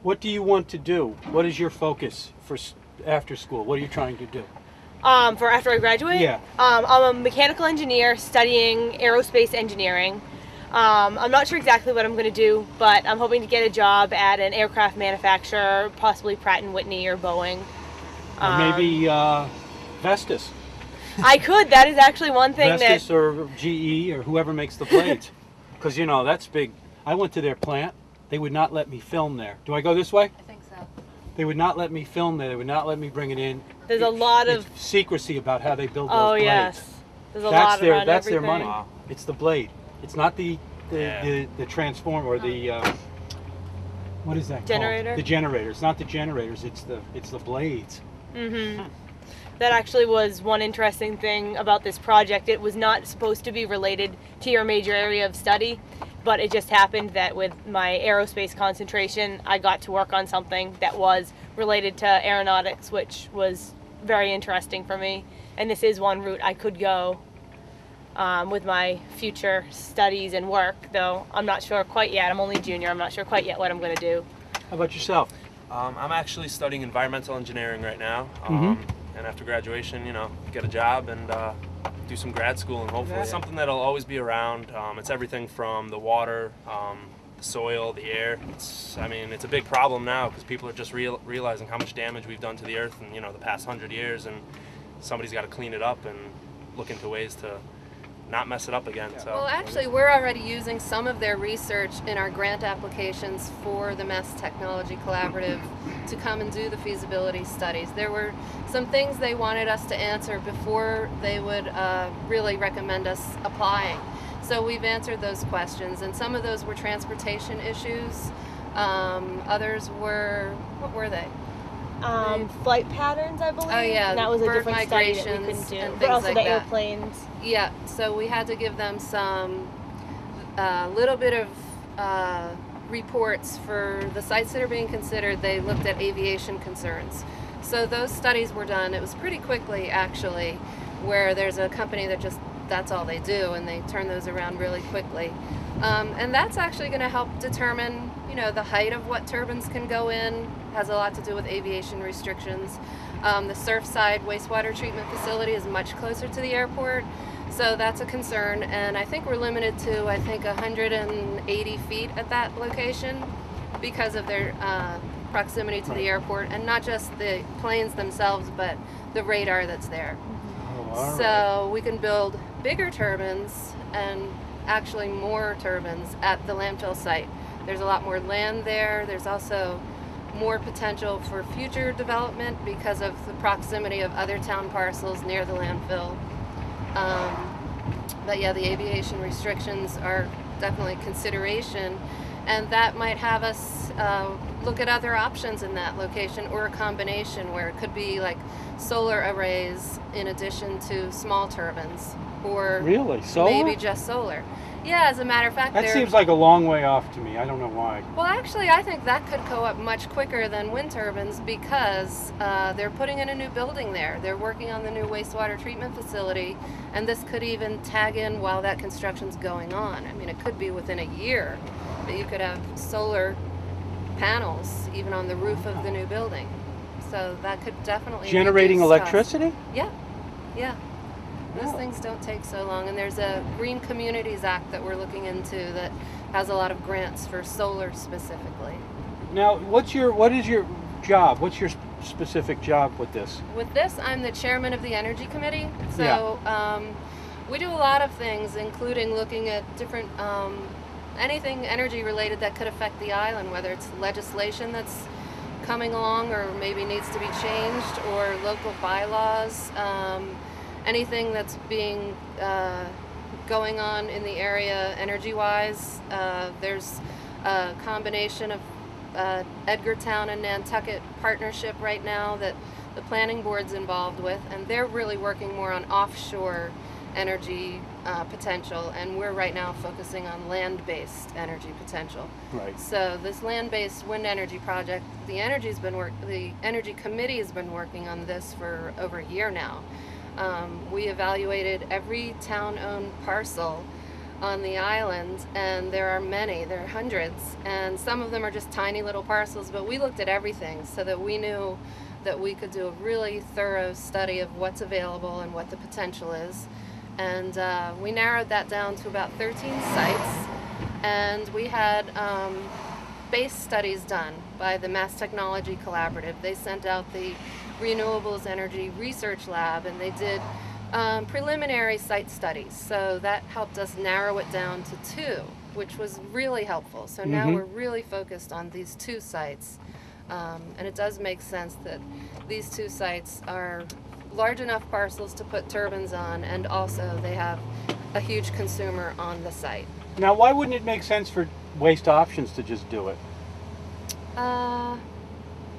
What do you want to do? What is your focus for after school? What are you trying to do? For after I graduate? Yeah. I'm a mechanical engineer studying aerospace engineering. I'm not sure exactly what I'm going to do, but I'm hoping to get a job at an aircraft manufacturer, possibly Pratt & Whitney or Boeing. Or maybe Vestas. I could. That is actually one thing Vestas or GE or whoever makes the blades. Because, you know, that's big. I went to their plant. They would not let me film there. Do I go this way? I think so. They would not let me film there. They would not let me bring it in. There's a lot of secrecy about how they build those blades. Oh yes, there's a lot around That's everything. their money. Wow. It's the blade. It's not the transformer or the what is that generator? Called? The generator. It's not the generators. It's the blades. Mm-hmm. That actually was one interesting thing about this project. It was not supposed to be related to your major area of study, but it just happened that with my aerospace concentration, I got to work on something that was related to aeronautics, which was very interesting for me. And this is one route I could go with my future studies and work, though I'm not sure quite yet. I'm only a junior. I'm not sure quite yet what I'm going to do. How about yourself? I'm actually studying environmental engineering right now. And after graduation, you know, get a job and do some grad school, and hopefully something that'll always be around. It's everything from the water, the soil, the air. I mean, it's a big problem now because people are just realizing how much damage we've done to the earth in, you know, the past 100 years, and somebody's got to clean it up and look into ways to not mess it up again. So. Well, actually, we're already using some of their research in our grant applications for the Mass Technology Collaborative to come and do the feasibility studies. There were some things they wanted us to answer before they would really recommend us applying. So we've answered those questions, and some of those were transportation issues. Others were, what were they? Flight patterns, I believe. Oh yeah, and that was a bird different study that we migrations couldn't do. and But things also like the that. airplanes. Yeah, so we had to give them some little bit of reports for the sites that are being considered. They looked at aviation concerns. So those studies were done. It was pretty quickly, actually, where there's a company that just, that's all they do, and they turn those around really quickly. And that's actually going to help determine, you know, the height of what turbines can go in. Has a lot to do with aviation restrictions. The Surfside wastewater treatment facility is much closer to the airport, so that's a concern. And I think we're limited to, 180 feet at that location because of their proximity to the airport, and not just the planes themselves, but the radar that's there. So we can build bigger turbines and actually more turbines at the landfill site. There's a lot more land there. There's also more potential for future development because of the proximity of other town parcels near the landfill. But yeah, the aviation restrictions are definitely consideration, and that might have us look at other options in that location, or a combination where it could be like solar arrays in addition to small turbines, or really solar? Maybe just solar. Yeah, as a matter of fact, that seems like a long way off to me. I don't know why. Well, actually, I think that could go up much quicker than wind turbines because they're putting in a new building there. They're working on the new wastewater treatment facility, and this could even tag in while that construction's going on. I mean, it could be within a year that you could have solar panels even on the roof of the new building. So that could definitely generating electricity? Yeah, yeah. Those things don't take so long, and there's a Green Communities Act that we're looking into that has a lot of grants for solar specifically. Now, what is your job? What's your specific job with this? With this, I'm the chairman of the Energy Committee. So we do a lot of things, including looking at different anything energy related that could affect the island, whether it's legislation that's coming along or maybe needs to be changed, or local bylaws. Anything that's being going on in the area energy-wise. There's a combination of Edgartown and Nantucket partnership right now that the planning board's involved with, and they're really working more on offshore energy potential, and we're right now focusing on land-based energy potential. Right. So this land-based wind energy project, the Energy Committee has been working on this for over a year now. We evaluated every town-owned parcel on the island, and there are many, there are hundreds, and some of them are just tiny little parcels, but we looked at everything so that we knew that we could do a really thorough study of what's available and what the potential is. And we narrowed that down to about 13 sites, and we had base studies done by the Mass Technology Collaborative. They sent out the Renewables Energy Research Lab, and they did preliminary site studies. So that helped us narrow it down to 2, which was really helpful. So now we're really focused on these 2 sites. And it does make sense that these 2 sites are large enough parcels to put turbines on, and also they have a huge consumer on the site. Now, why wouldn't it make sense for Waste Options to just do it?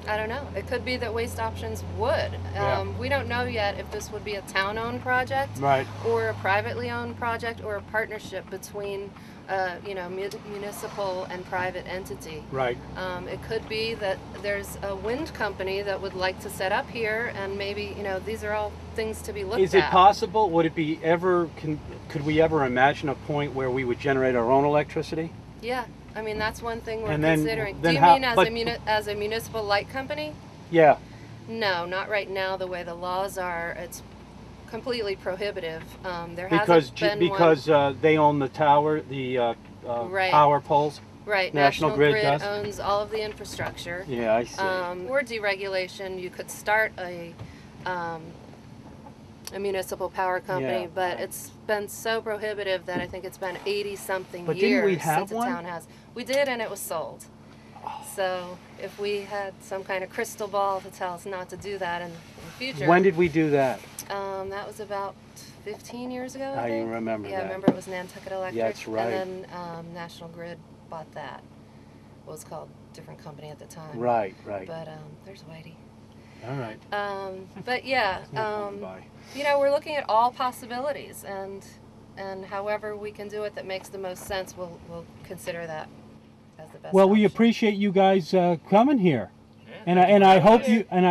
I don't know. It could be that Waste Options would. We don't know yet if this would be a town-owned project, Right. or a privately owned project, or a partnership between municipal and private entity. Right. It could be that there's a wind company that would like to set up here, and maybe, these are all things to be looked at. Is it possible? Would it be ever? Could we ever imagine a point where we would generate our own electricity? Yeah, I mean, that's one thing we're And then- considering. then Do you how- mean as a municipal light company? Yeah. No, not right now. The way the laws are, it's completely prohibitive. There Because hasn't been one. they own the tower, the Right. power poles. Right, National Grid does? owns all of the infrastructure. Yeah, I see. For deregulation, you could start a municipal power company, Yeah. but it's been so prohibitive that I think it's been 80-something But years didn't we have since the one? town has. We did, and it was sold. So if we had some kind of crystal ball to tell us not to do that in the future. When did we do that? That was about 15 years ago, I I think. remember Yeah, that. I remember it was Nantucket Electric. Yeah, that's right. And then National Grid bought that. It was called a different company at the time. Right, right. But there's Whitey. All right. But yeah, Bye. we're looking at all possibilities, and however we can do it that makes the most sense, we'll consider that as the best. Well, we option. appreciate you guys coming here, and I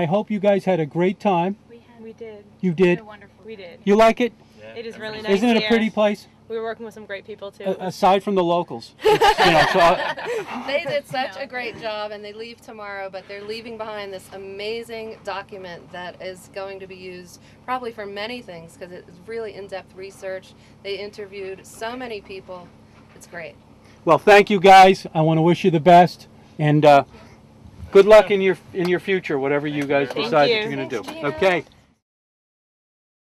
hope you guys had a great time. We did. You did. Wonderful. We did. You like it? It is really nice. Isn't it a here. pretty place? We were working with some great people too. Aside from the locals, They did such a great job, and they leave tomorrow, but they're leaving behind this amazing document that is going to be used probably for many things, because it's really in-depth research. They interviewed so many people. It's great. Well, thank you guys. I want to wish you the best, and good luck in your future, whatever you guys Thank decide you. that you're going to do. Thanks, Gina. Okay.